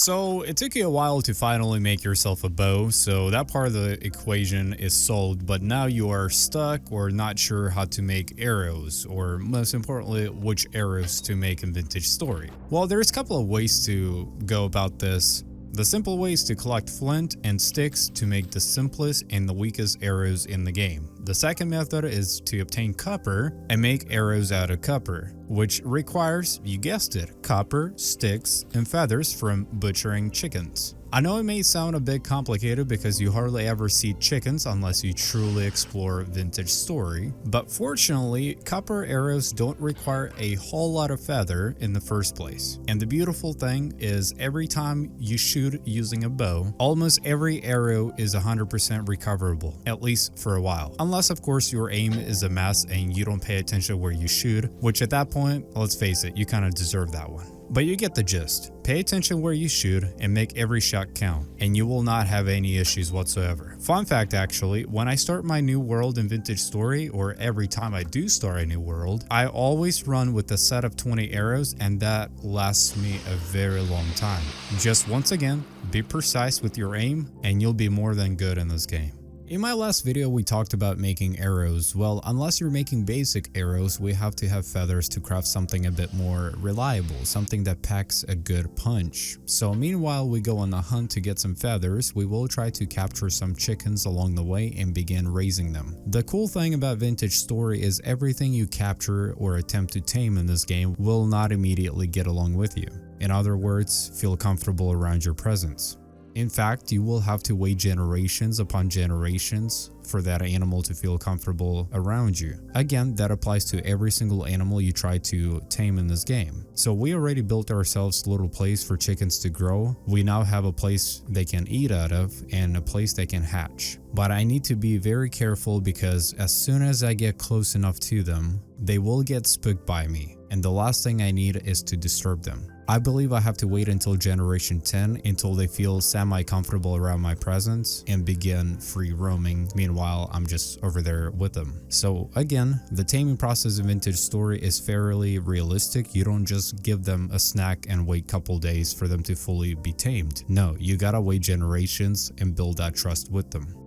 So it took you a while to finally make yourself a bow, so that part of the equation is solved, but now you are stuck or not sure how to make arrows, or most importantly, which arrows to make in Vintage Story. Well, there's a couple of ways to go about this. The simple way is to collect flint and sticks to make the simplest and the weakest arrows in the game. The second method is to obtain copper and make arrows out of copper, which requires, you guessed it, copper, sticks, and feathers from butchering chickens. I know it may sound a bit complicated because you hardly ever see chickens unless you truly explore Vintage Story, but fortunately, copper arrows don't require a whole lot of feather in the first place. And the beautiful thing is every time you shoot using a bow, almost every arrow is 100% recoverable, at least for a while. Unless of course your aim is a mess and you don't pay attention where you shoot, which at that point, let's face it, you kind of deserve that one. But you get the gist. Pay attention where you shoot and make every shot count, and you will not have any issues whatsoever. Fun fact actually, when I start my new world in Vintage Story, or every time I do start a new world, I always run with a set of 20 arrows, and that lasts me a very long time. Just once again, be precise with your aim and you'll be more than good in this game. In my last video, we talked about making arrows. Well, unless you're making basic arrows, we have to have feathers to craft something a bit more reliable, something that packs a good punch. So meanwhile, we go on a hunt to get some feathers. We will try to capture some chickens along the way and begin raising them. The cool thing about Vintage Story is everything you capture or attempt to tame in this game will not immediately get along with you. In other words, feel comfortable around your presence. In fact, you will have to wait generations upon generations for that animal to feel comfortable around you. Again, that applies to every single animal you try to tame in this game. So we already built ourselves a little place for chickens to grow. We now have a place they can eat out of and a place they can hatch. But I need to be very careful because as soon as I get close enough to them, they will get spooked by me. And the last thing I need is to disturb them. I believe I have to wait until generation 10 until they feel semi-comfortable around my presence and begin free roaming. Meanwhile, I'm just over there with them. So again, the taming process in Vintage Story is fairly realistic. You don't just give them a snack and wait a couple days for them to fully be tamed. No, you gotta wait generations and build that trust with them.